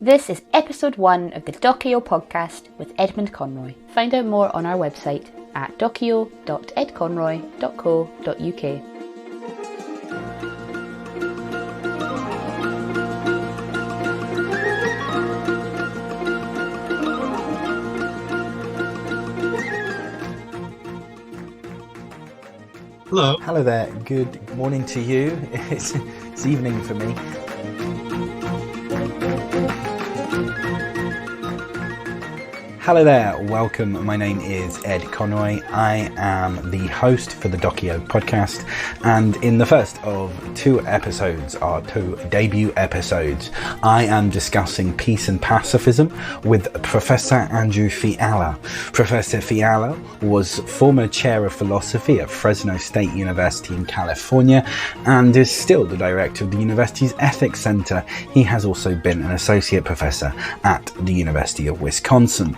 This is episode 1 of the Docio podcast with Edmund Conroy. Find out more on our website at docio.edconroy.co.uk. Hello. Hello there. Good morning to you. It's evening for me. Hello there, welcome. My name is Ed Conroy. I am the host for the Docio podcast, and in the first of 2 episodes, our 2 debut episodes, I am discussing peace and pacifism with Professor Andrew Fiala. Professor Fiala was former chair of philosophy at Fresno State University in California and is still the director of the university's ethics center. He has also been an associate professor at the University of Wisconsin.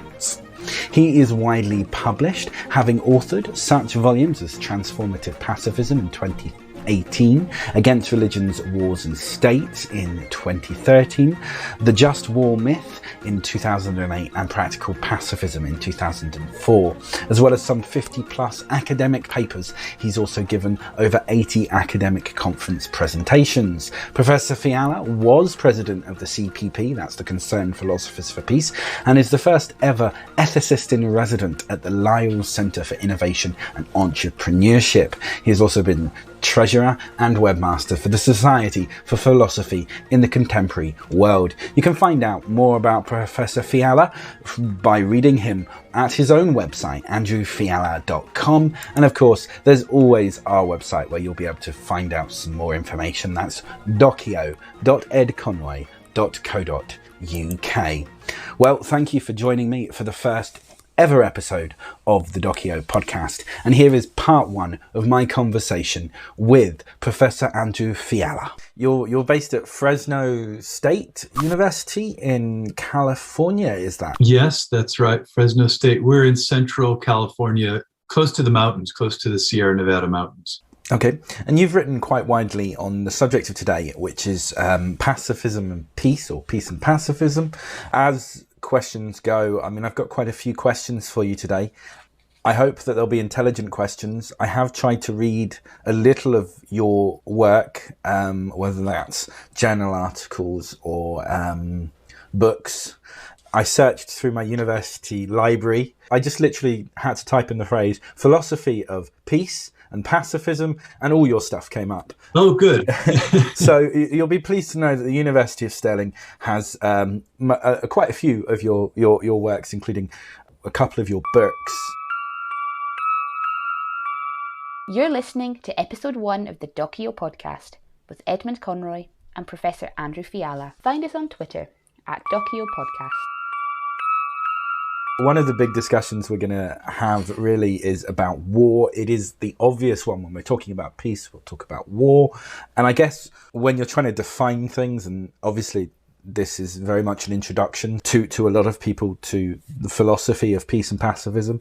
He is widely published, having authored such volumes as Transformative Pacifism in 2018, Against Religions, Wars and States in 2013, The Just War Myth in 2008 and Practical Pacifism in 2004, as well as some 50 plus academic papers. He's also given over 80 academic conference presentations. Professor Fiala was president of the CPP, that's the Concerned Philosophers for Peace, and is the first ever ethicist in resident at the Lyell Center for Innovation and Entrepreneurship. He has also been treasurer and webmaster for the Society for Philosophy in the Contemporary World. You can find out more about Professor Fiala by reading him at his own website, andrewfiala.com, and of course there's always our website where you'll be able to find out some more information. That's docio.edconroy.co.uk. Well, thank you for joining me for the first ever episode of the Docio podcast, and here is part 1 of my conversation with Professor Andrew Fiala. You're based at Fresno State University in California, is that? Yes, that's right. Fresno State. We're in central California, close to the mountains, close to the Sierra Nevada mountains. Okay, and you've written quite widely on the subject of today, which is pacifism and peace, or peace and pacifism. As questions go, I mean, I've got quite a few questions for you today. I hope that they'll be intelligent questions. I have tried to read a little of your work, whether that's journal articles or books. I searched through my university library. I just literally had to type in the phrase philosophy of peace and pacifism, and all your stuff came up. Oh, good. So you'll be pleased to know that the University of Stirling has quite a few of your works, including a couple of your books. You're listening to episode 1 of the Docio podcast with Edmund Conroy and Professor Andrew Fiala. Find us on Twitter at Docio Podcast. One of the big discussions we're going to have really is about war. It is the obvious one. When we're talking about peace, we'll talk about war. And I guess when you're trying to define things, and obviously this is very much an introduction to a lot of people to the philosophy of peace and pacifism,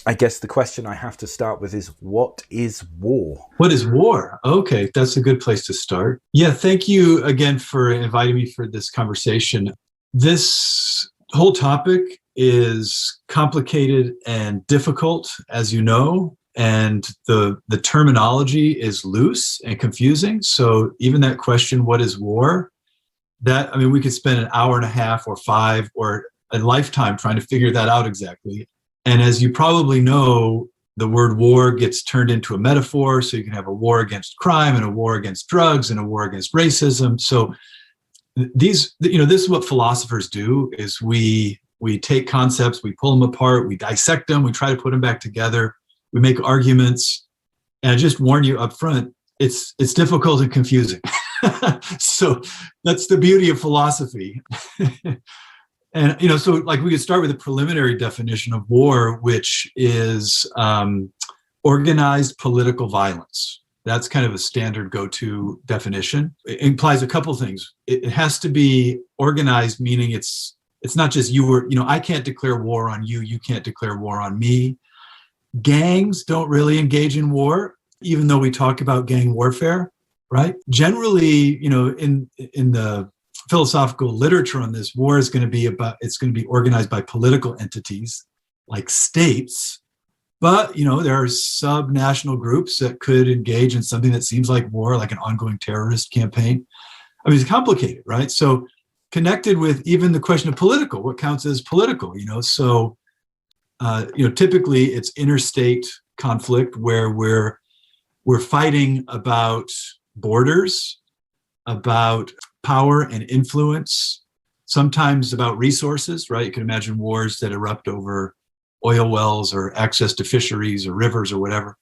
I guess the question I have to start with is, what is war? What is war? Okay, that's a good place to start. Yeah, thank you again for inviting me for this conversation. This whole topic is complicated and difficult, as you know, and the terminology is loose and confusing. So even that question, what is war? That, I mean, we could spend an hour and a half or 5 or a lifetime trying to figure that out exactly. And as you probably know, the word war gets turned into a metaphor. So you can have a war against crime and a war against drugs and a war against racism. So these, this is what philosophers do, is we take concepts, we pull them apart, we dissect them, we try to put them back together, we make arguments. And I just warn you up front, it's difficult and confusing. So that's the beauty of philosophy. And, so like we could start with a preliminary definition of war, which is organized political violence. That's kind of a standard go-to definition. It implies a couple things. It has to be organized, meaning it's not just I can't declare war on you, you can't declare war on me. Gangs don't really engage in war, even though we talk about gang warfare, right? Generally, in the philosophical literature on this, war is going to be organized by political entities like states. But, there are sub-national groups that could engage in something that seems like war, like an ongoing terrorist campaign. I mean, it's complicated, right? So connected with even the question of political, what counts as political, So, typically it's interstate conflict where we're fighting about borders, about power and influence, sometimes about resources, right? You can imagine wars that erupt over oil wells or access to fisheries or rivers or whatever.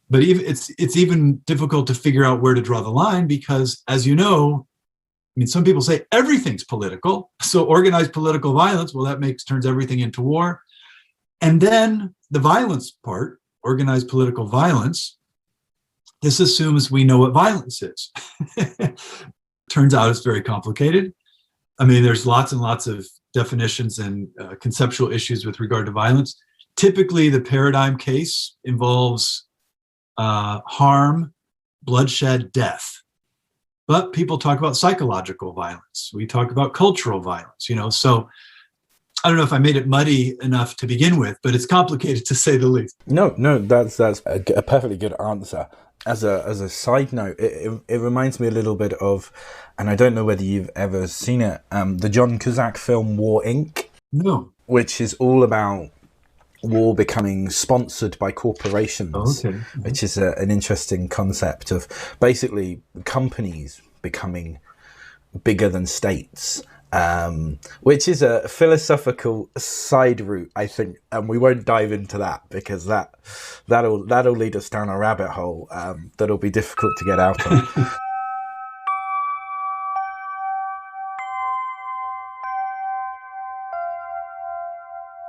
But it's even difficult to figure out where to draw the line because, as you know, some people say everything's political. So organized political violence, well, that turns everything into war. And then the violence part, organized political violence, this assumes we know what violence is. Turns out it's very complicated. I mean, there's lots and lots of definitions and conceptual issues with regard to violence. Typically, the paradigm case involves harm, bloodshed, death. But people talk about psychological violence. We talk about cultural violence, So I don't know if I made it muddy enough to begin with, but it's complicated to say the least. No, that's a perfectly good answer. As a side note, it reminds me a little bit of, and I don't know whether you've ever seen it, the John Cusack film War Inc. No. Which is all about war becoming sponsored by corporations, which is an interesting concept of basically companies becoming bigger than states. Which is a philosophical side route, I think, and we won't dive into that because that'll lead us down a rabbit hole that'll be difficult to get out of.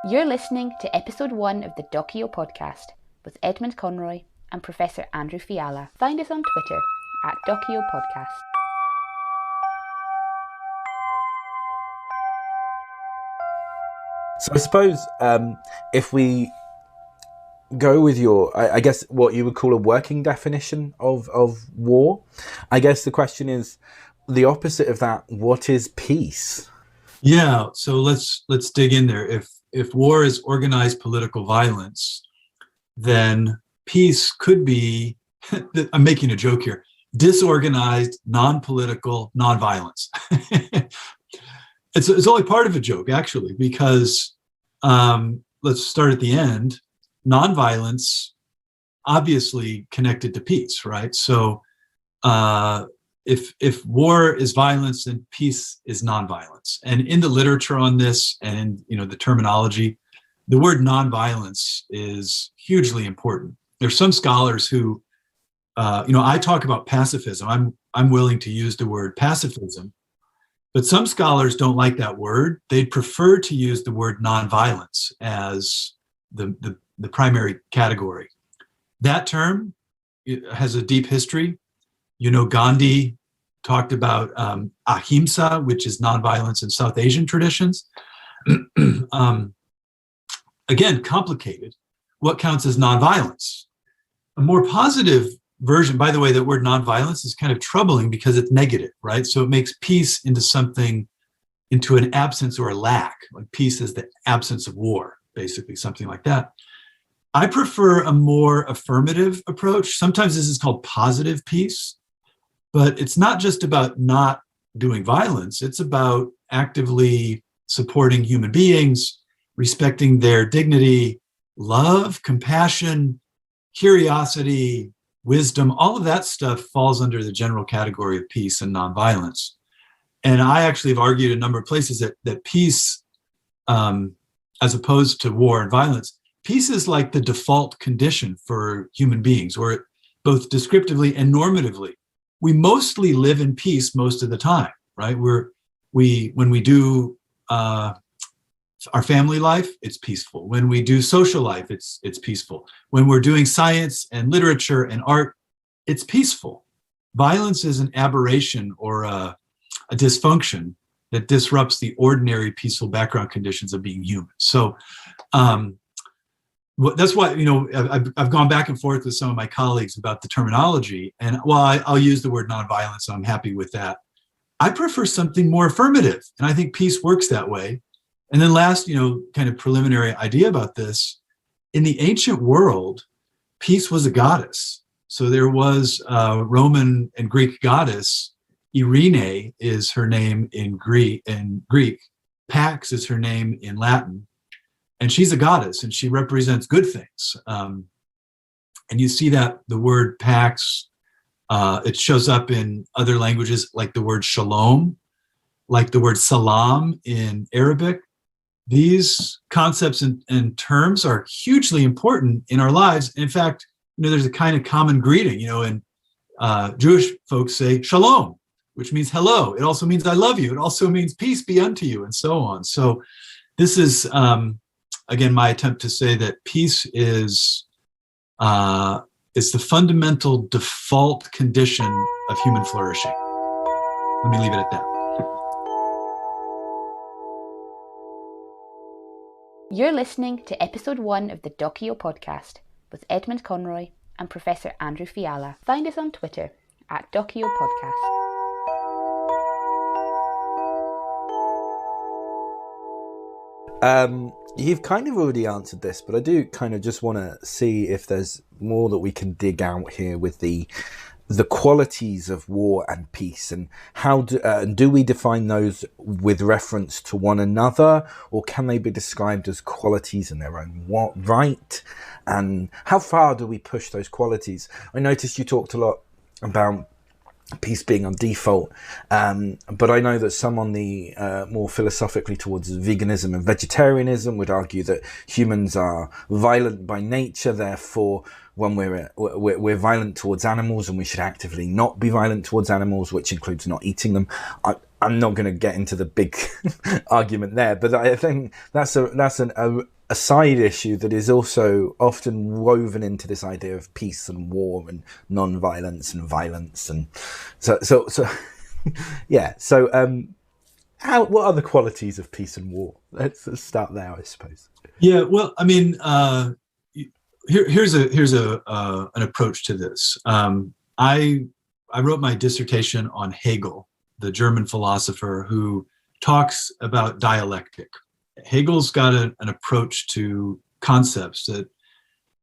You're listening to episode 1 of the Docio podcast with Edmund Conroy and Professor Andrew Fiala. Find us on Twitter at Docio Podcast. So I suppose if we go with your, I guess, what you would call a working definition of war, I guess the question is the opposite of that. What is peace? Yeah, so let's dig in there. If war is organized political violence, then peace could be, I'm making a joke here, disorganized, non-political, non-violence. It's only part of a joke, actually, because let's start at the end. Non-violence, obviously connected to peace, right? So if war is violence, then peace is non-violence. And in the literature on this, and the terminology, the word non-violence is hugely important. There's some scholars who, I talk about pacifism. I'm willing to use the word pacifism. But some scholars don't like that word. They'd prefer to use the word nonviolence as the primary category. That term has a deep history. Gandhi talked about ahimsa, which is nonviolence in South Asian traditions. Again, complicated. What counts as nonviolence? A more positive version, by the way, the word nonviolence is kind of troubling because it's negative, right? So it makes peace into an absence or a lack. Like peace is the absence of war, basically, something like that. I prefer a more affirmative approach. Sometimes this is called positive peace, but it's not just about not doing violence. It's about actively supporting human beings, respecting their dignity, love, compassion, curiosity, wisdom. All of that stuff falls under the general category of peace and nonviolence. And I actually have argued a number of places that peace, as opposed to war and violence, peace is like the default condition for human beings, or both descriptively and normatively. We mostly live in peace most of the time, right? When we do our family life, it's peaceful. When we do social life, it's peaceful. When we're doing science and literature and art, it's peaceful. Violence is an aberration or a dysfunction that disrupts the ordinary peaceful background conditions of being human. So that's why, I've gone back and forth with some of my colleagues about the terminology. And while I'll use the word nonviolence, I'm happy with that. I prefer something more affirmative. And I think peace works that way. And then last, kind of preliminary idea about this, in the ancient world, peace was a goddess. So there was a Roman and Greek goddess. Irene is her name in Greek. Pax is her name in Latin. And she's a goddess, and she represents good things. And you see that the word pax, it shows up in other languages, like the word shalom, like the word salam in Arabic. These concepts and terms are hugely important in our lives. In fact, there's a kind of common greeting, and Jewish folks say shalom, which means hello. It also means I love you. It also means peace be unto you, and so on. So this is, again, my attempt to say that peace is the fundamental default condition of human flourishing. Let me leave it at that. You're listening to episode 1 of the Docio podcast with Edmund Conroy and Professor Andrew Fiala. Find us on Twitter at Docio Podcast. You've kind of already answered this, but I do kind of just want to see if there's more that we can dig out here with the qualities of war and peace, and how do we define those with reference to one another, or can they be described as qualities in their own right? And how far do we push those qualities? I noticed you talked a lot about peace being on default, but I know that some on the more philosophically towards veganism and vegetarianism would argue that humans are violent by nature, therefore when we're violent towards animals, and we should actively not be violent towards animals, which includes not eating them. I'm not going to get into the big argument there, but I think that's a side issue that is also often woven into this idea of peace and war and non-violence and violence, and so yeah. So what are the qualities of peace and war? Let's start there, I suppose. Yeah, well, I mean, here's an approach to this. I wrote my dissertation on Hegel, the German philosopher who talks about dialectic. Hegel's got an approach to concepts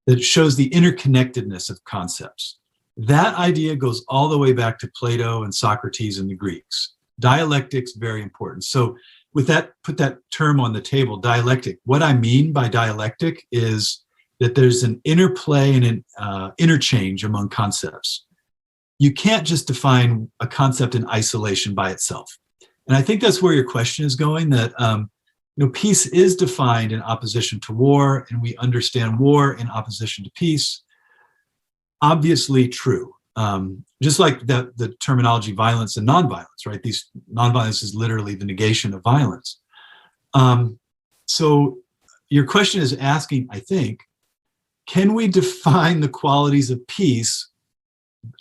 that shows the interconnectedness of concepts. That idea goes all the way back to Plato and Socrates and the Greeks. Dialectic's very important. So with that, put that term on the table, dialectic. What I mean by dialectic is that there's an interplay and an interchange among concepts. You can't just define a concept in isolation by itself. And I think that's where your question is going, that peace is defined in opposition to war, and we understand war in opposition to peace. Obviously true. Just like the terminology violence and nonviolence, right? Nonviolence is literally the negation of violence. So your question is asking, I think, can we define the qualities of peace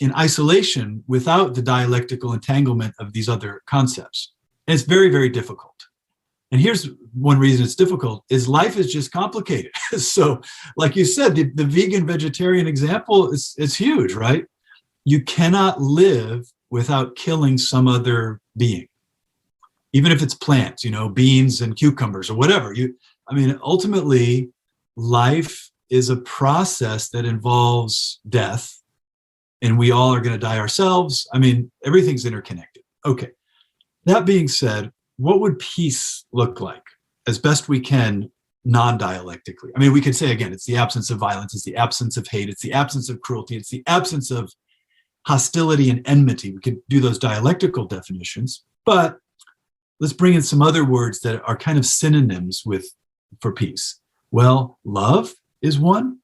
in isolation without the dialectical entanglement of these other concepts? And it's very, very difficult. And here's one reason it's difficult, is life is just complicated. So like you said, the vegan vegetarian example is huge, right? You cannot live without killing some other being, even if it's plants, beans and cucumbers or whatever. Ultimately, life is a process that involves death, and we all are going to die ourselves. Everything's interconnected. Okay. That being said, what would peace look like as best we can non-dialectically? We could say, again, it's the absence of violence, it's the absence of hate, it's the absence of cruelty, it's the absence of hostility and enmity. We could do those dialectical definitions, but let's bring in some other words that are kind of synonyms for peace. Well, love is one.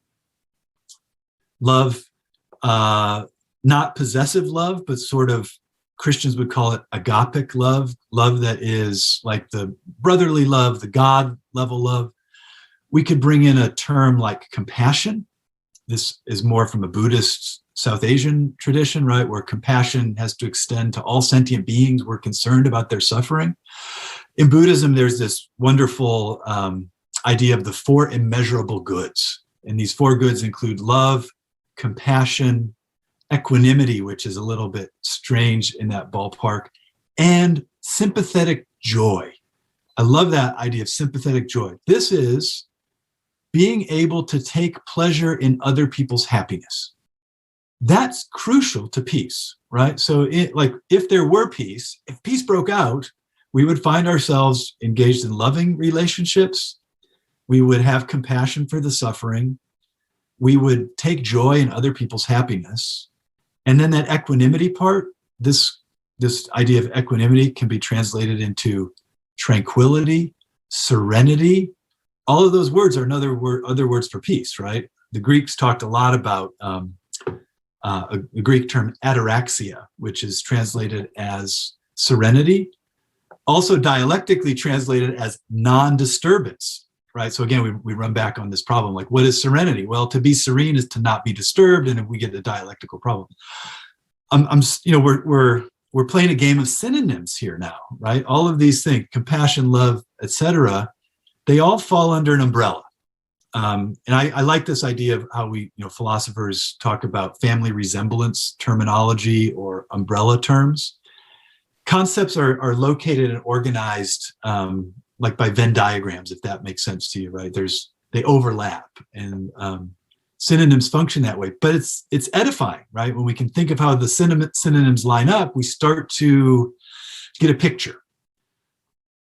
Love, not possessive love, but sort of Christians would call it agapic love that is like the brotherly love, the God level love. We could bring in a term like compassion. This is more from a Buddhist South Asian tradition, right, where compassion has to extend to all sentient beings. We're concerned about their suffering. In Buddhism, there's this wonderful idea of the 4 immeasurable goods. And these 4 goods include love, compassion, equanimity, which is a little bit strange in that ballpark, and sympathetic joy. I love that idea of sympathetic joy. This is being able to take pleasure in other people's happiness. That's crucial to peace, right? So if there were peace, if peace broke out, we would find ourselves engaged in loving relationships. We would have compassion for the suffering. We would take joy in other people's happiness. And then that equanimity part, this idea of equanimity can be translated into tranquility, serenity. All of those words are other words for peace, right? The Greeks talked a lot about a Greek term ataraxia, which is translated as serenity, also dialectically translated as non-disturbance, right? So again, we run back on this problem, like what is serenity? Well, to be serene is to not be disturbed, and if we get a dialectical problem. We're playing a game of synonyms here now, right? All of these things, compassion, love, etc., they all fall under an umbrella. And I like this idea of how philosophers talk about family resemblance terminology or umbrella terms. Concepts are located and organized like by Venn diagrams, if that makes sense to you, right? They overlap, and synonyms function that way. But it's edifying, right? When we can think of how the synonyms line up, we start to get a picture.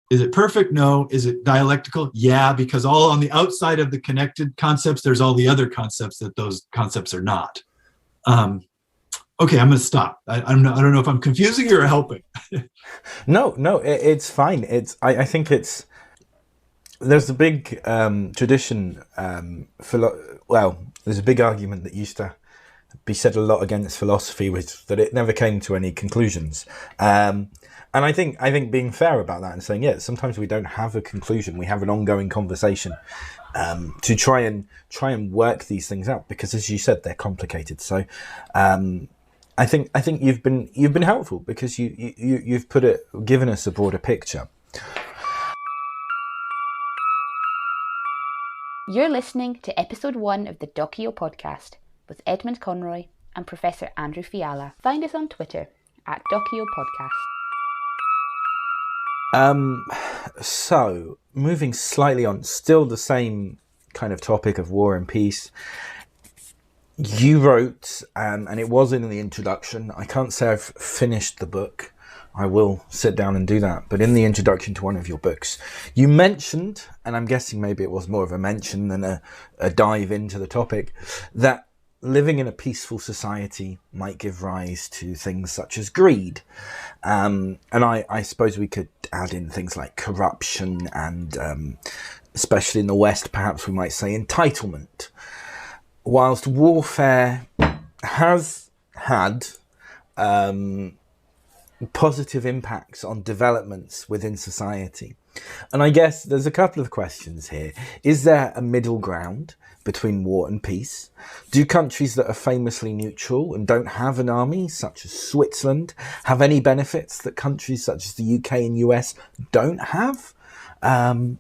Is it perfect? No. Is it dialectical? Yeah, because all on the outside of the connected concepts, there's all the other concepts that those concepts are not. Okay, I'm going to stop. I don't know if I'm confusing you or helping. No, it's fine. I think there's a big tradition. There's a big argument that used to be said a lot against philosophy, was that it never came to any conclusions. And I think being fair about that and saying, yeah, sometimes we don't have a conclusion. We have an ongoing conversation to try and work these things out, because, as you said, they're complicated. So I think you've been helpful, because you've given us a broader picture. You're listening to episode 1 of the Docio podcast with Edmund Conroy and Professor Andrew Fiala. Find us on Twitter at Docio Podcast. So, moving slightly on, still the same kind of topic of war and peace. You wrote, and it was in the introduction, I can't say I've finished the book, I will sit down and do that, but in the introduction to one of your books, you mentioned, and I'm guessing maybe it was more of a mention than a dive into the topic, that living in a peaceful society might give rise to things such as greed. And I suppose we could add in things like corruption and, especially in the West, perhaps we might say entitlement. Whilst warfare has had positive impacts on developments within society. And I guess there's a couple of questions here. Is there a middle ground between war and peace? Do countries that are famously neutral and don't have an army, such as Switzerland, have any benefits that countries such as the UK and US don't have? And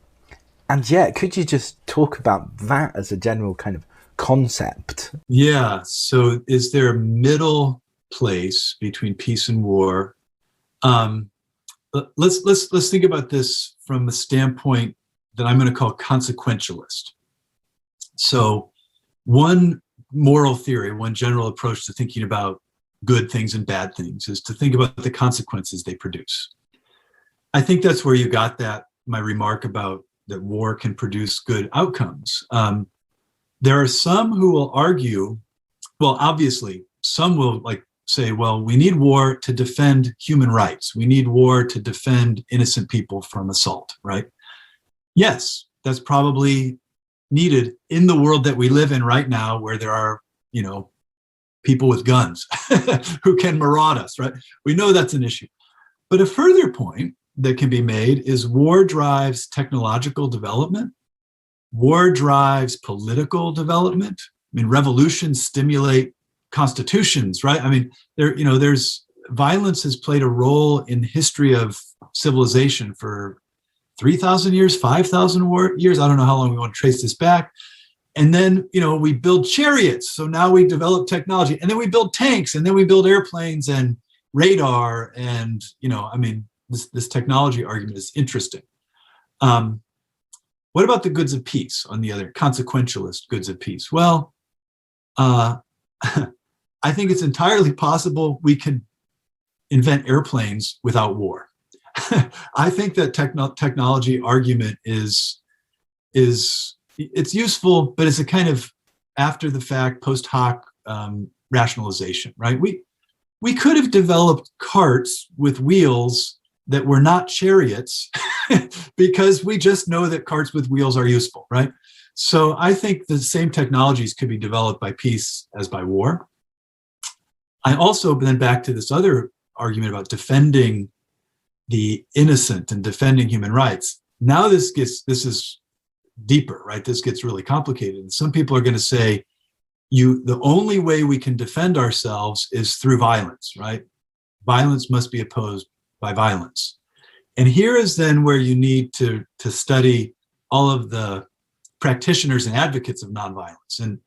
yeah, could you just talk about that as a general kind of concept? Yeah, so is there a middle place between peace and war? Let's think about this from the standpoint that I'm going to call consequentialist. So one moral theory, one general approach to thinking about good things and bad things is to think about the consequences they produce. I think that's where you got my remark about that war can produce good outcomes. There are some who will argue, well, obviously, some will say, well, we need war to defend human rights. We need war to defend innocent people from assault, right? Yes, that's probably needed in the world that we live in right now, where there are, people with guns who can maraud us, right? We know that's an issue. But a further point that can be made is war drives technological development. War drives political development. I mean, revolutions stimulate constitutions, right? I mean, there's violence has played a role in the history of civilization for 3,000 years, 5,000 years. I don't know how long we want to trace this back. And then, we build chariots. So now we develop technology, and then we build tanks, and then we build airplanes and radar. And, this technology argument is interesting. What about the goods of peace on the other, consequentialist goods of peace? Well, I think it's entirely possible we can invent airplanes without war. I think that technology argument is it's useful, but it's a kind of after the fact, post hoc rationalization, right? We could have developed carts with wheels that were not chariots because we just know that carts with wheels are useful, right? So I think the same technologies could be developed by peace as by war. I also, then back to this other argument about defending the innocent and defending human rights. Now this is deeper, right? This gets really complicated. And some people are going to say, the only way we can defend ourselves is through violence, right? Violence must be opposed by violence. And here is then where you need to study all of the practitioners and advocates of nonviolence. And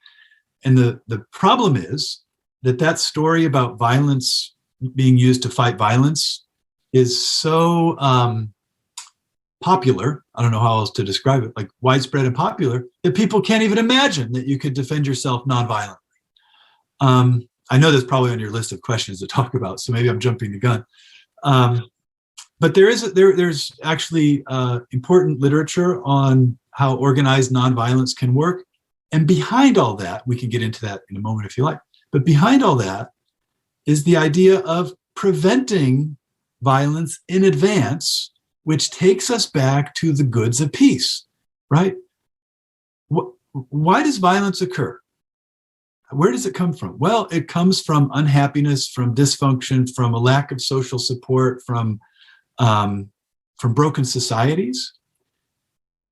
the problem is that story about violence being used to fight violence is so popular, I don't know how else to describe it, like widespread and popular, that people can't even imagine that you could defend yourself nonviolently. I know that's probably on your list of questions to talk about, so maybe I'm jumping the gun. But there's actually important literature on how organized nonviolence can work. And behind all that, we can get into that in a moment if you like, but behind all that is the idea of preventing violence in advance, which takes us back to the goods of peace, right? Why does violence occur? Where does it come from? Well, it comes from unhappiness, from dysfunction, from a lack of social support, from broken societies.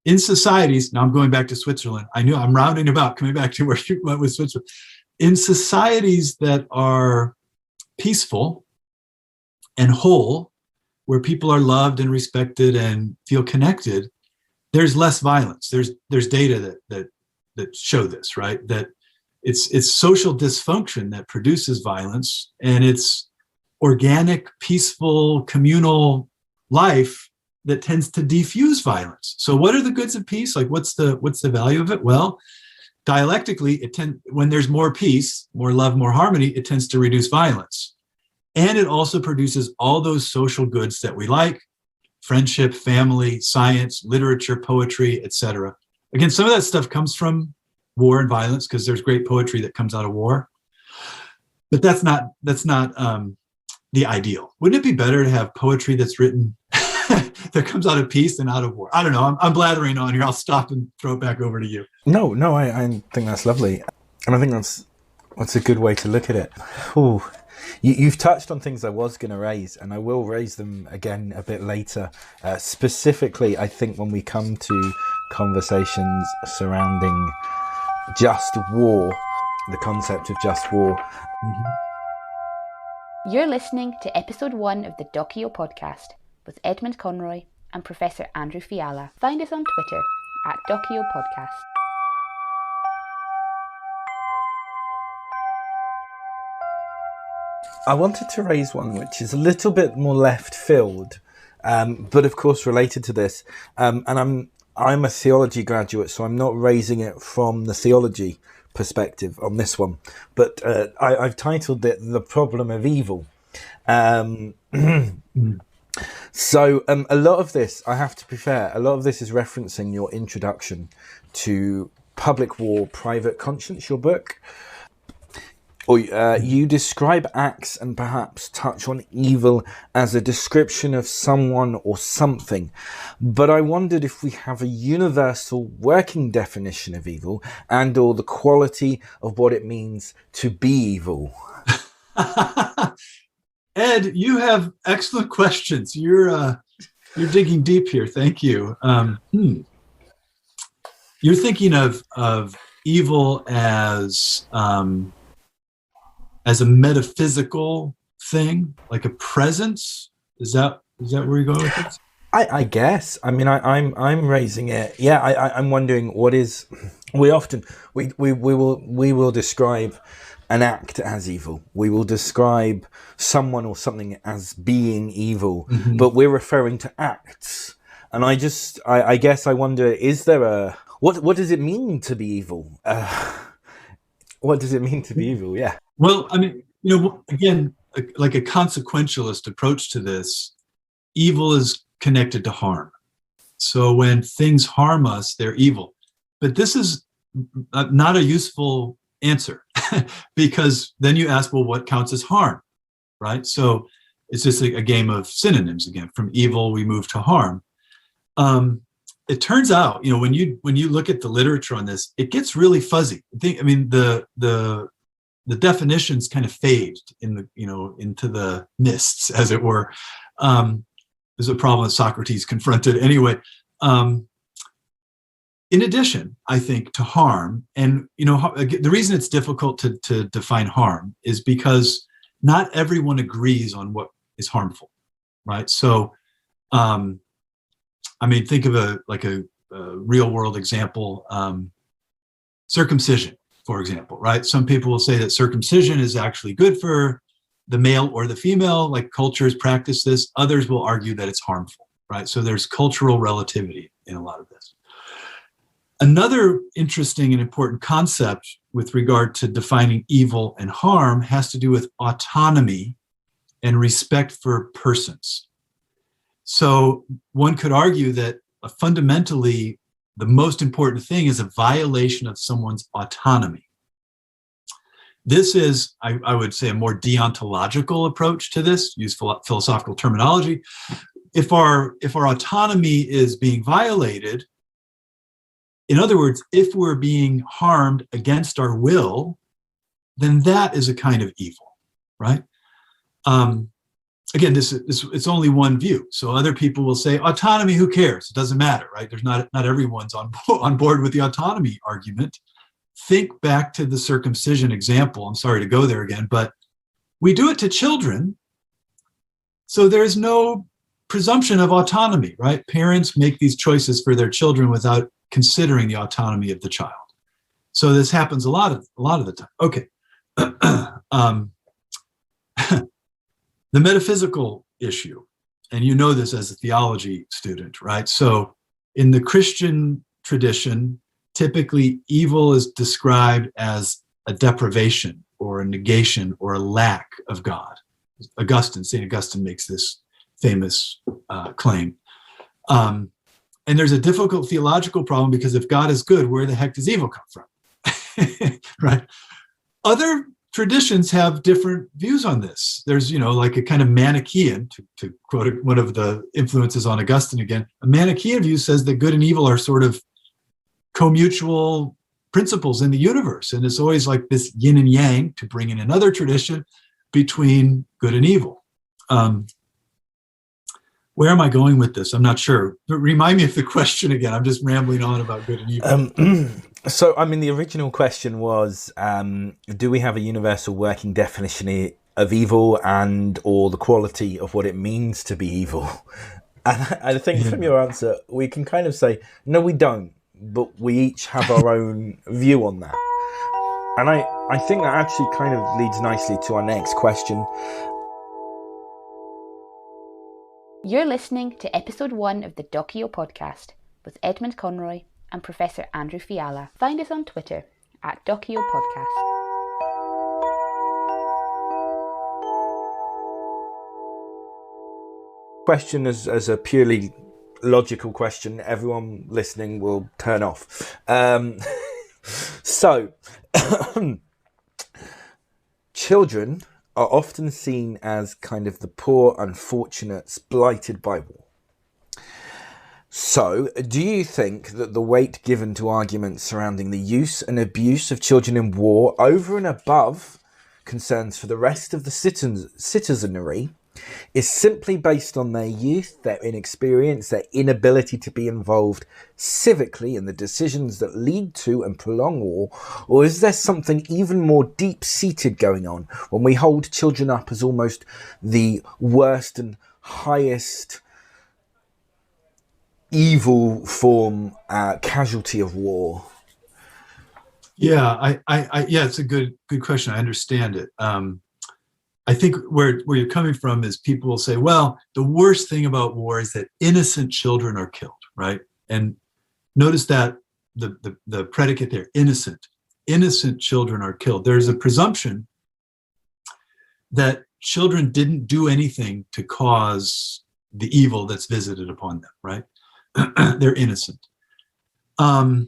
In societies, now I'm going back to Switzerland. I knew I'm rounding about, coming back to where you went with Switzerland. In societies that are peaceful and whole, where people are loved and respected and feel connected, there's less violence. There's data that show this, right? That it's social dysfunction that produces violence, and it's organic, peaceful, communal life that tends to defuse violence. So what are the goods of peace? Like what's the value of it? Well, dialectically, when there's more peace, more love, more harmony, it tends to reduce violence. And it also produces all those social goods that we like: friendship, family, science, literature, poetry, etc. Again, some of that stuff comes from war and violence because there's great poetry that comes out of war. But that's not the ideal. Wouldn't it be better to have poetry that's written that comes out of peace than out of war? I don't know. I'm blathering on here. I'll stop and throw it back over to you. No, I think that's lovely. And I think that's a good way to look at it. Ooh. You've touched on things I was going to raise, and I will raise them again a bit later. Specifically, I think when we come to conversations surrounding just war, the concept of just war. Mm-hmm. You're listening to episode 1 of the Docio podcast with Edmund Conroy and Professor Andrew Fiala. Find us on Twitter at Docio Podcast. I wanted to raise one which is a little bit more left field, but of course related to this. And I'm a theology graduate, so I'm not raising it from the theology perspective on this one. But I've titled it "The Problem of Evil." So a lot of this, I have to be fair, a lot of this is referencing your introduction to Public War, Private Conscience, your book. Or you describe acts and perhaps touch on evil as a description of someone or something. But I wondered if we have a universal working definition of evil and or the quality of what it means to be evil. Ed, you have excellent questions. You're digging deep here. Thank you. You're thinking of evil as a metaphysical thing, like a presence. Is that where you're going with this? I guess. I mean, I'm raising it. Yeah, I'm wondering what is. We will describe an act as evil. We will describe someone or something as being evil, but we're referring to acts. And I guess I wonder, is there what does it mean to be evil? What does it mean to be evil? Yeah. Well, I mean, again, like a consequentialist approach to this, evil is connected to harm. So when things harm us, they're evil. But this is not a useful answer because then you ask, well, what counts as harm, right? So it's just a game of synonyms again. From evil, we move to harm. It turns out, when you look at the literature on this, it gets really fuzzy. The definitions kind of fade into the mists, as it were. There's a problem that Socrates confronted anyway. In addition, I think, to harm, and the reason it's difficult to define harm is because not everyone agrees on what is harmful, right? So, think of a real world example, circumcision, for example, right? Some people will say that circumcision is actually good for the male or the female, like cultures practice this. Others will argue that it's harmful, right? So there's cultural relativity in a lot of this. Another interesting and important concept with regard to defining evil and harm has to do with autonomy and respect for persons. So one could argue that fundamentally the most important thing is a violation of someone's autonomy. This is, I would say, a more deontological approach to this, use philosophical terminology. If our autonomy is being violated, in other words, if we're being harmed against our will, then that is a kind of evil, right? Again, it's only one view. So other people will say, autonomy, who cares? It doesn't matter, right? There's not everyone's on board with the autonomy argument. Think back to the circumcision example. I'm sorry to go there again, but we do it to children. So there's no presumption of autonomy, right? Parents make these choices for their children without considering the autonomy of the child. So this happens a lot of the time. Okay. The metaphysical issue, and you know this as a theology student, right? So in the Christian tradition, typically evil is described as a deprivation or a negation or a lack of God. St. Augustine makes this famous claim. And there's a difficult theological problem because if God is good, where the heck does evil come from? Right? Other traditions have different views on this. There's, like a kind of Manichaean, to quote one of the influences on Augustine again, a Manichaean view says that good and evil are sort of co-mutual principles in the universe. And it's always like this yin and yang, to bring in another tradition, between good and evil. Where am I going with this? I'm not sure. But remind me of the question again. I'm just rambling on about good and evil. So, the original question was, do we have a universal working definition of evil and or the quality of what it means to be evil? And I think from your answer, we can kind of say, no, we don't. But we each have our own view on that. And I think that actually kind of leads nicely to our next question. You're listening to episode 1 of the Docio podcast with Edmund Conroy and Professor Andrew Fiala. Find us on Twitter at Docio Podcast. Question as a purely logical question, everyone listening will turn off. So, children are often seen as kind of the poor, unfortunates, blighted by war. So, do you think that the weight given to arguments surrounding the use and abuse of children in war over and above concerns for the rest of the citizenry is simply based on their youth, their inexperience, their inability to be involved civically in the decisions that lead to and prolong war? Or is there something even more deep-seated going on when we hold children up as almost the worst and highest evil form, casualty of war? Yeah, yeah, it's a good question. I understand it. I think where you're coming from is people will say, well, the worst thing about war is that innocent children are killed, right? And notice that the predicate there, innocent. Innocent children are killed. There's a presumption that children didn't do anything to cause the evil that's visited upon them, right? They're innocent. Why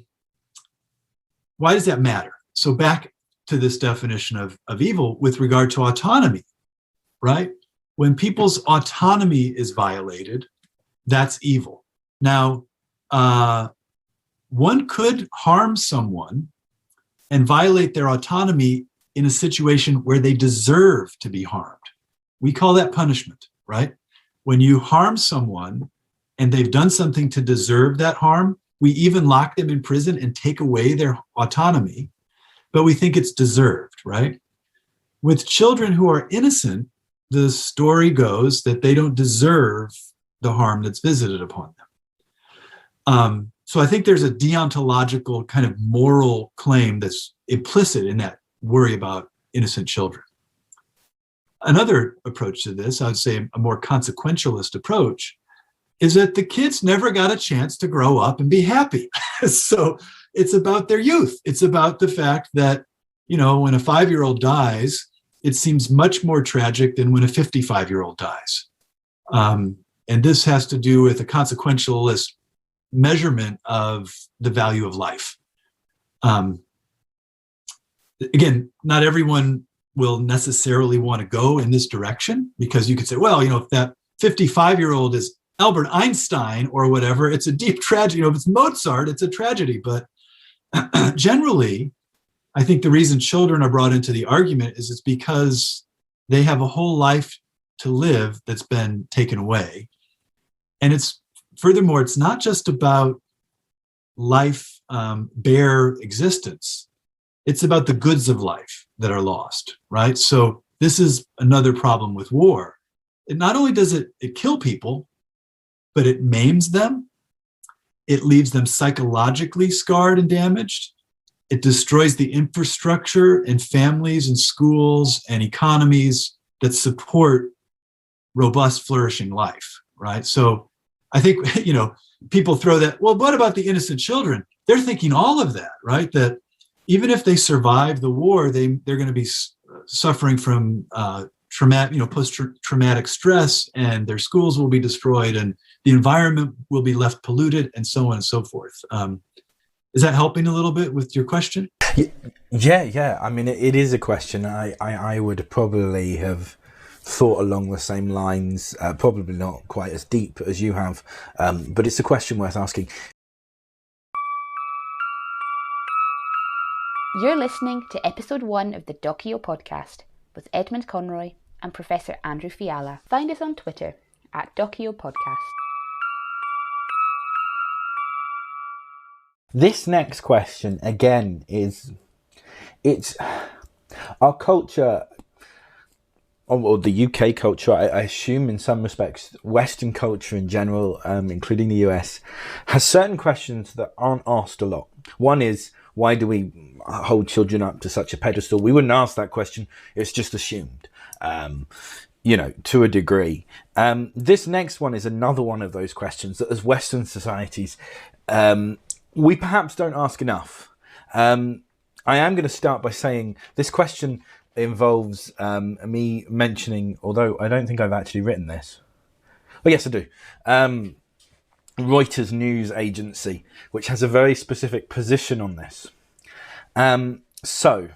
does that matter? So back to this definition of evil with regard to autonomy, right? When people's autonomy is violated, that's evil. Now, one could harm someone and violate their autonomy in a situation where they deserve to be harmed. We call that punishment, right? When you harm someone and they've done something to deserve that harm, we even lock them in prison and take away their autonomy, but we think it's deserved, right? With children who are innocent, the story goes that they don't deserve the harm that's visited upon them. So I think there's a deontological kind of moral claim that's implicit in that worry about innocent children. Another approach to this, I would say a more consequentialist approach, is that the kids never got a chance to grow up and be happy. So it's about their youth. It's about the fact that, you know, when a 5-year-old dies, it seems much more tragic than when a 55-year-old dies. And this has to do with a consequentialist measurement of the value of life. Again, not everyone will necessarily want to go in this direction, because you could say, well, you know, if that 55-year-old is Albert Einstein or whatever, it's a deep tragedy. You know, if it's Mozart, it's a tragedy. But generally, I think the reason children are brought into the argument is it's because they have a whole life to live that's been taken away. And it's, furthermore, it's not just about life, bare existence. It's about the goods of life that are lost, right? So this is another problem with war. It not only does it kill people, but it maims them. It leaves them psychologically scarred and damaged. It destroys the infrastructure and families and schools and economies that support robust, flourishing life, right? So I think, you know, people throw that, well, what about the innocent children? They're thinking all of that, right? That even if they survive the war, they're going to be suffering from traumatic, you know, post-traumatic stress, and their schools will be destroyed, and the environment will be left polluted, and so on and so forth. Is that helping a little bit with your question? Yeah. I mean, it is a question. I would probably have thought along the same lines, probably not quite as deep as you have, but it's a question worth asking. You're listening to episode 1 of the Docio podcast with Edmund Conroy and Professor Andrew Fiala. Find us on Twitter at Docio podcast. This next question, again, it's our culture, or the UK culture, I assume in some respects, Western culture in general, including the US, has certain questions that aren't asked a lot. One is, why do we hold children up to such a pedestal? We wouldn't ask that question. It's just assumed, you know, to a degree. This next one is another one of those questions that as Western societies, we perhaps don't ask enough. I am going to start by saying this question involves me mentioning, although I don't think I've actually written this. Oh, yes, I do. Reuters news agency, which has a very specific position on this. So,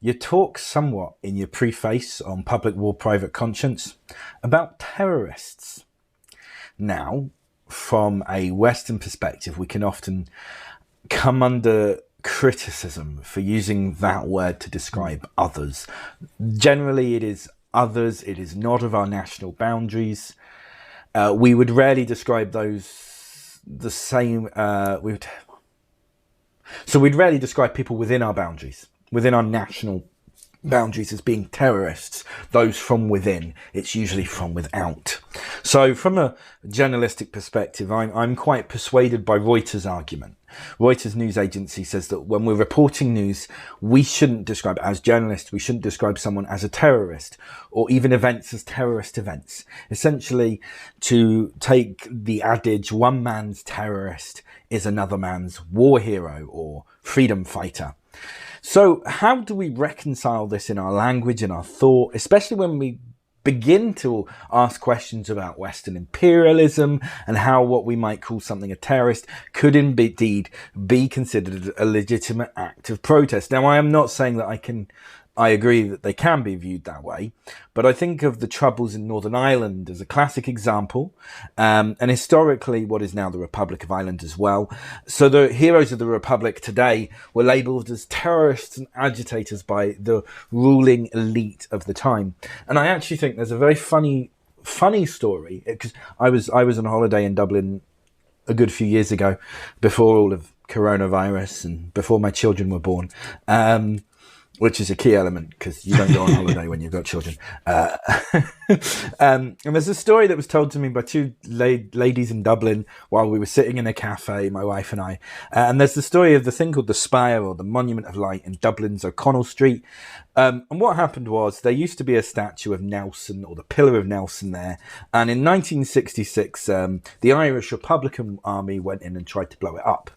you talk somewhat in your preface on Public War, Private Conscience about terrorists. Now, from a Western perspective, we can often come under criticism for using that word to describe others. Generally, it is others. It is not of our national boundaries. We would rarely describe those the same. We'd rarely describe people within our boundaries, within our national boundaries as being terrorists, those from within. It's usually from without. So from a journalistic perspective, I'm quite persuaded by Reuters' argument. Reuters news agency says that when we're reporting news, we shouldn't describe, as journalists, we shouldn't describe someone as a terrorist or even events as terrorist events. Essentially, to take the adage, one man's terrorist is another man's war hero or freedom fighter. So how do we reconcile this in our language and our thought, especially when we begin to ask questions about Western imperialism and how what we might call something a terrorist could indeed be considered a legitimate act of protest? Now, I am not saying that I agree that they can be viewed that way, but I think of the Troubles in Northern Ireland as a classic example, and historically what is now the Republic of Ireland as well. So the heroes of the Republic today were labelled as terrorists and agitators by the ruling elite of the time. And I actually think there's a very funny story, because I was on holiday in Dublin a good few years ago, before all of coronavirus and before my children were born. Which is a key element, because you don't go on holiday when you've got children. And there's a story that was told to me by two ladies in Dublin while we were sitting in a cafe, my wife and I. And there's the story of the thing called the Spire, or the Monument of Light, in Dublin's O'Connell Street. And what happened was, there used to be a statue of Nelson, or the Pillar of Nelson, there. And in 1966, the Irish Republican Army went in and tried to blow it up.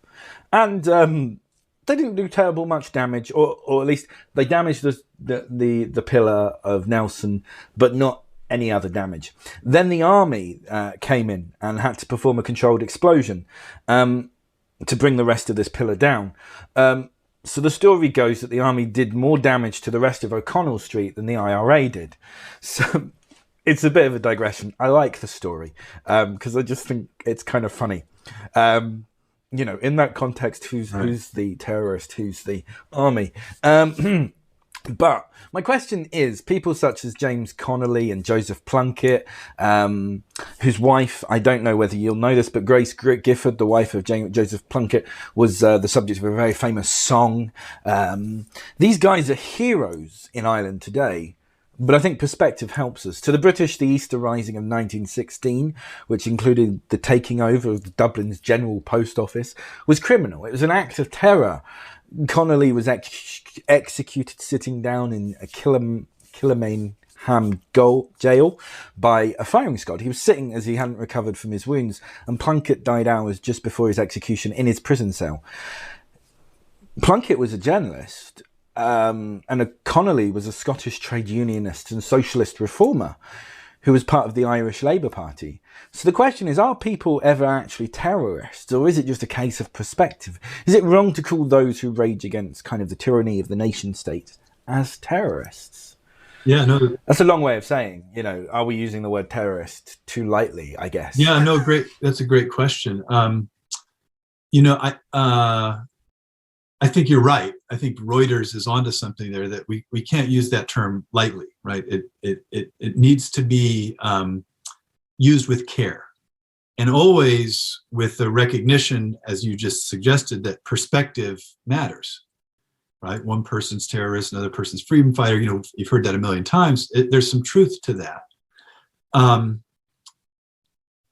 And they didn't do terrible much damage, or at least they damaged the pillar of Nelson, but not any other damage. Then the army came in and had to perform a controlled explosion to bring the rest of this pillar down. So the story goes that the army did more damage to the rest of O'Connell Street than the IRA did. So it's a bit of a digression. I like the story because I just think it's kind of funny. You know, in that context, who's the terrorist, who's the army? But my question is, people such as James Connolly and Joseph Plunkett, whose wife, I don't know whether you'll know this, but Grace Gifford, the wife of Joseph Plunkett, was the subject of a very famous song. These guys are heroes in Ireland today. But I think perspective helps us. To the British, the Easter Rising of 1916, which included the taking over of Dublin's General Post Office, was criminal. It was an act of terror. Connolly was executed sitting down in a Kilmainham jail by a firing squad. He was sitting as he hadn't recovered from his wounds, and Plunkett died hours just before his execution in his prison cell. Plunkett was a journalist. And Connolly was a Scottish trade unionist and socialist reformer who was part of the Irish Labour Party. So the question is, are people ever actually terrorists, or is it just a case of perspective? Is it wrong to call those who rage against kind of the tyranny of the nation state as terrorists? Yeah, no. That's a long way of saying, you know, are we using the word terrorist too lightly, I guess? Yeah, no, great. That's a great question. You know, I think you're right. I think Reuters is onto something there, that we can't use that term lightly, right? It needs to be used with care, and always with the recognition, as you just suggested, that perspective matters, right? One person's terrorist, another person's freedom fighter. You know, you've heard that a million times. There's some truth to that. And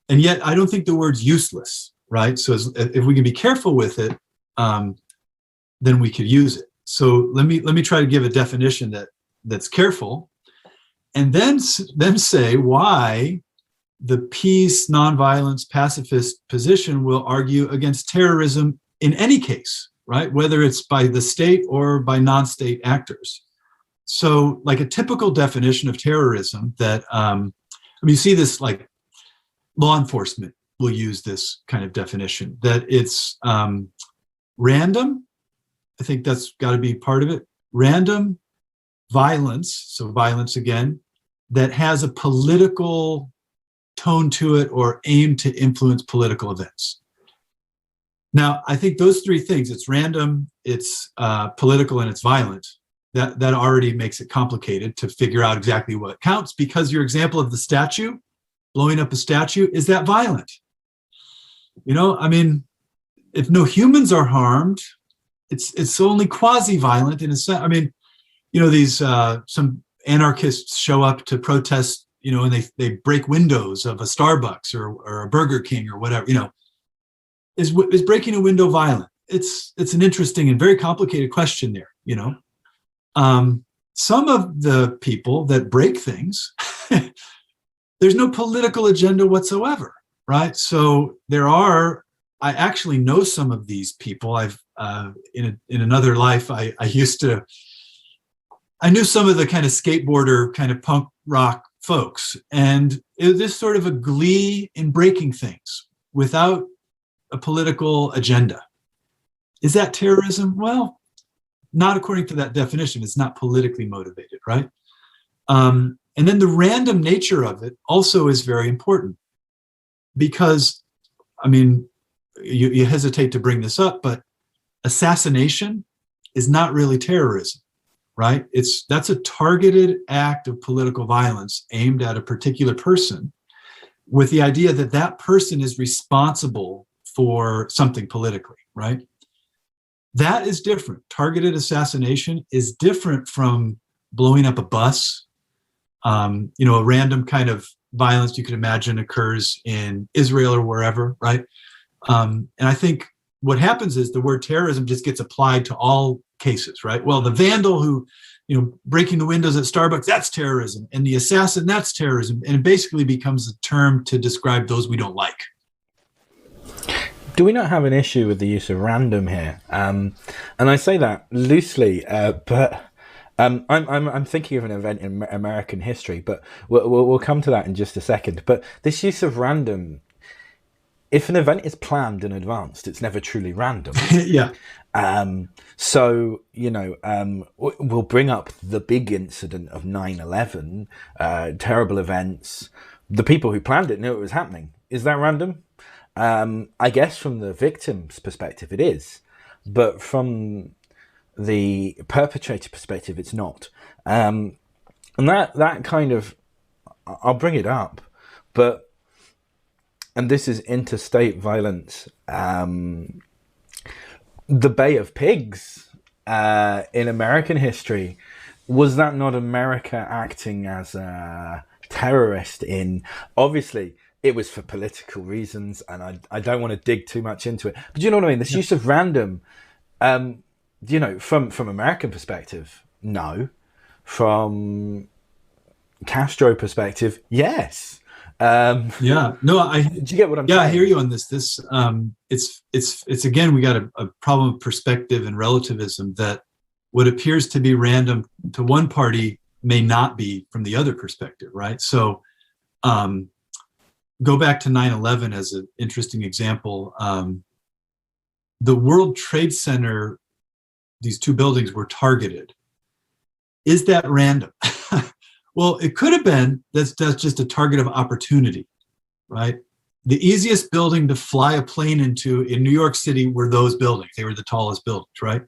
yet I don't think the word's useless, right? So if we can be careful with it, then we could use it. So let me try to give a definition that's careful, and then say why the peace, nonviolence, pacifist position will argue against terrorism in any case, right? Whether it's by the state or by non-state actors. So, like a typical definition of terrorism that you see this, like law enforcement will use this kind of definition, that it's random. I think that's got to be part of it. Random violence, so violence again, that has a political tone to it or aim to influence political events. Now, I think those three things, it's random, it's political, and it's violent, that already makes it complicated to figure out exactly what counts, because your example of the statue, blowing up a statue, is that violent? You know, I mean, if no humans are harmed, it's only quasi-violent in a sense. I mean, these some anarchists show up to protest, and they break windows of a Starbucks or a Burger King or whatever. Is breaking a window violent? It's an interesting and very complicated question there. Some of the people that break things, there's no political agenda whatsoever, right? So I actually know some of these people. I've in another life, I knew some of the kind of skateboarder, kind of punk rock folks, and it was this sort of a glee in breaking things without a political agenda. Is that terrorism? Well, not according to that definition. It's not politically motivated, right? And then the random nature of it also is very important, because, you hesitate to bring this up, but assassination is not really terrorism, right? That's a targeted act of political violence aimed at a particular person, with the idea that that person is responsible for something politically, right? That is different. Targeted assassination is different from blowing up a bus. A random kind of violence you could imagine occurs in Israel or wherever, right? And I think what happens is the word terrorism just gets applied to all cases, right? Well, the vandal who, breaking the windows at Starbucks, that's terrorism. And the assassin, that's terrorism. And it basically becomes a term to describe those we don't like. Do we not have an issue with the use of random here? And I say that loosely, but I'm thinking of an event in American history, but we'll come to that in just a second. But this use of random, if an event is planned in advance, it's never truly random. Yeah. So, we'll bring up the big incident of 9/11, terrible events. The people who planned it knew it was happening. Is that random? I guess from the victim's perspective, it is. But from the perpetrator perspective, it's not. And that kind of, I'll bring it up, and this is interstate violence. The Bay of Pigs in American history, was that not America acting as a terrorist obviously it was for political reasons, and I don't want to dig too much into it, but you know what I mean? This use of random, from American perspective, no. From Castro perspective, yes. Do you get what I'm saying? I hear you on this. It's again, we got a problem of perspective and relativism, that what appears to be random to one party may not be from the other perspective, right? So go back to 9/11 as an interesting example. The World Trade Center, these two buildings were targeted. Is that random? Well, it could have been that's just a target of opportunity, right? The easiest building to fly a plane into in New York City were those buildings. They were the tallest buildings, right?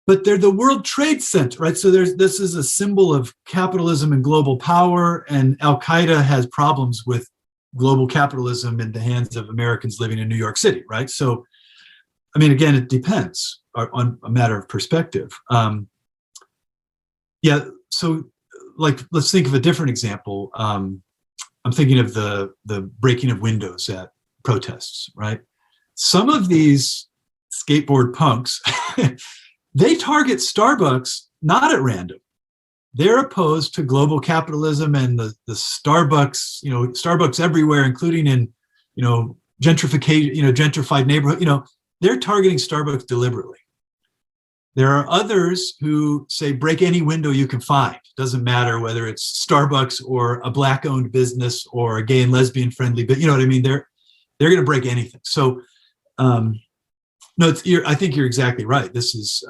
But they're the World Trade Center, right? So this is a symbol of capitalism and global power, and Al-Qaeda has problems with global capitalism in the hands of Americans living in New York City, right? So, again, it depends on a matter of perspective. So let's think of a different example. I'm thinking of the breaking of windows at protests, right? Some of these skateboard punks, they target Starbucks not at random. They're opposed to global capitalism and the Starbucks, Starbucks everywhere, including in, gentrification, gentrified neighborhood, they're targeting Starbucks deliberately. There are others who say, break any window you can find. Doesn't matter whether it's Starbucks or a Black-owned business or a gay and lesbian friendly, but you know what I mean? They're going to break anything. So, I think you're exactly right. This is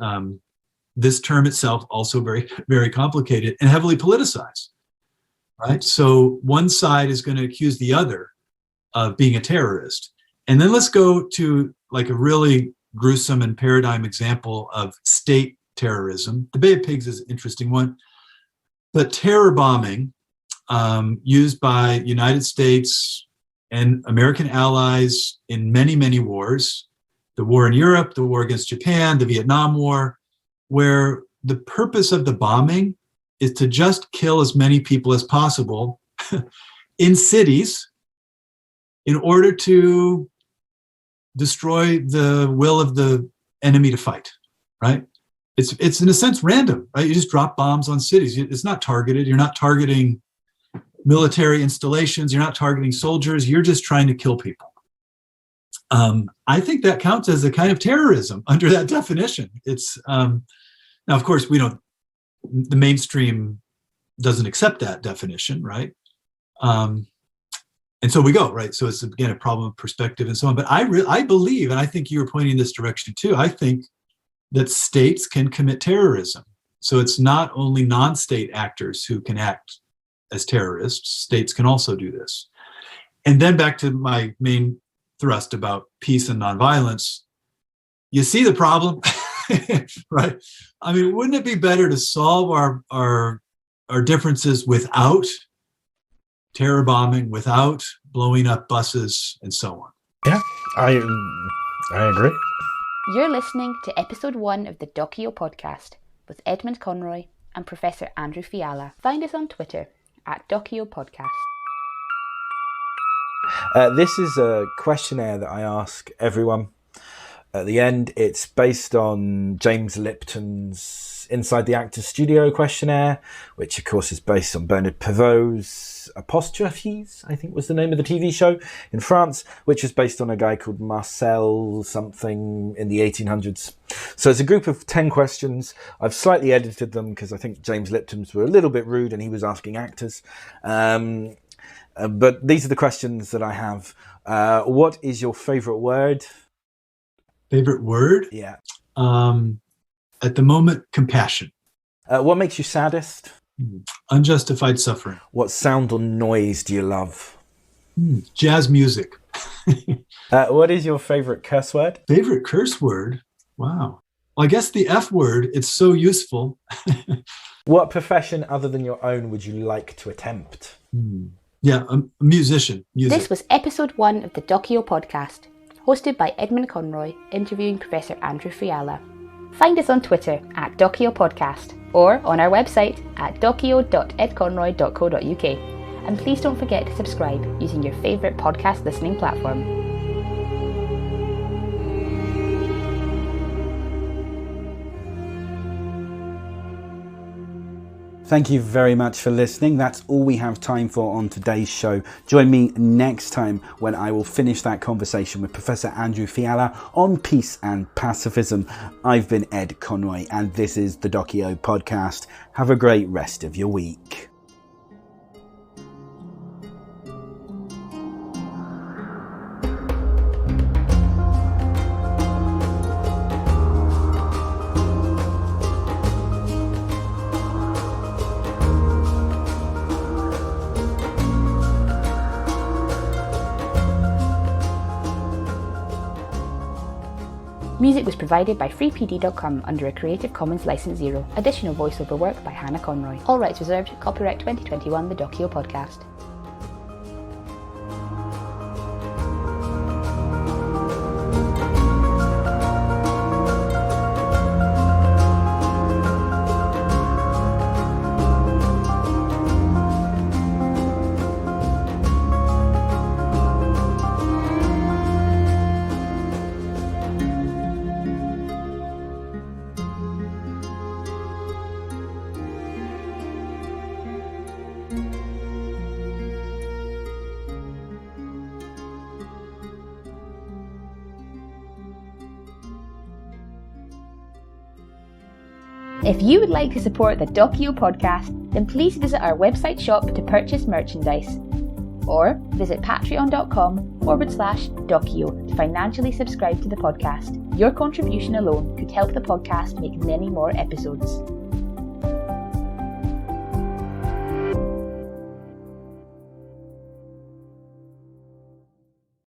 this term itself also very, very complicated and heavily politicized, right? So one side is going to accuse the other of being a terrorist. And then let's go to like a really gruesome and paradigm example of state terrorism. The Bay of Pigs is an interesting one, but terror bombing used by United States and American allies in many, many wars, the war in Europe, the war against Japan, the Vietnam War, where the purpose of the bombing is to just kill as many people as possible in cities in order to destroy the will of the enemy to fight, right? It's in a sense random, right? You just drop bombs on cities. It's not targeted. You're not targeting military installations. You're not targeting soldiers. You're just trying to kill people. I think that counts as a kind of terrorism under that definition. It's now, of course, the mainstream doesn't accept that definition, right? And so we go, right? So it's, again, a problem of perspective and so on. But I believe, and I think you were pointing in this direction too, I think that states can commit terrorism. So it's not only non-state actors who can act as terrorists, states can also do this. And then back to my main thrust about peace and nonviolence, you see the problem, right? I mean, wouldn't it be better to solve our differences without terror bombing, without blowing up buses and so on? Yeah, I agree. You're listening to episode 1 of the Docio podcast with Edmund Conroy and Professor Andrew Fiala. Find us on Twitter at Docio Podcast. This is a questionnaire that I ask everyone at the end. It's based on James Lipton's Inside the Actors Studio questionnaire, which of course is based on Bernard Pivot's Apostrophes, I think was the name of the TV show in France, which was based on a guy called Marcel something in the 1800s. So it's a group of 10 questions. I've slightly edited them because I think James Lipton's were a little bit rude and he was asking actors. But these are the questions that I have. What is your favourite word? Favorite word? Yeah. At the moment, compassion. What makes you saddest? Unjustified suffering. What sound or noise do you love? Jazz music. What is your favourite curse word? Favorite curse word? Wow. Well, I guess the F word. It's so useful. What profession other than your own would you like to attempt? Yeah, a musician. Music. This was episode 1 of the Docio podcast, hosted by Edmund Conroy, interviewing Professor Andrew Fiala. Find us on Twitter at Docio Podcast or on our website at docio.edconroy.co.uk. And please don't forget to subscribe using your favourite podcast listening platform. Thank you very much for listening. That's all we have time for on today's show. Join me next time when I will finish that conversation with Professor Andrew Fiala on peace and pacifism. I've been Ed Conroy and this is the Docio podcast. Have a great rest of your week. Music was provided by freepd.com under a Creative Commons License 0. Additional voiceover work by Hannah Conroy. All rights reserved. Copyright 2021 The Docio Podcast. If you would like to support the Docio podcast, then please visit our website shop to purchase merchandise, or visit patreon.com/Docio to financially subscribe to the podcast. Your contribution alone could help the podcast make many more episodes.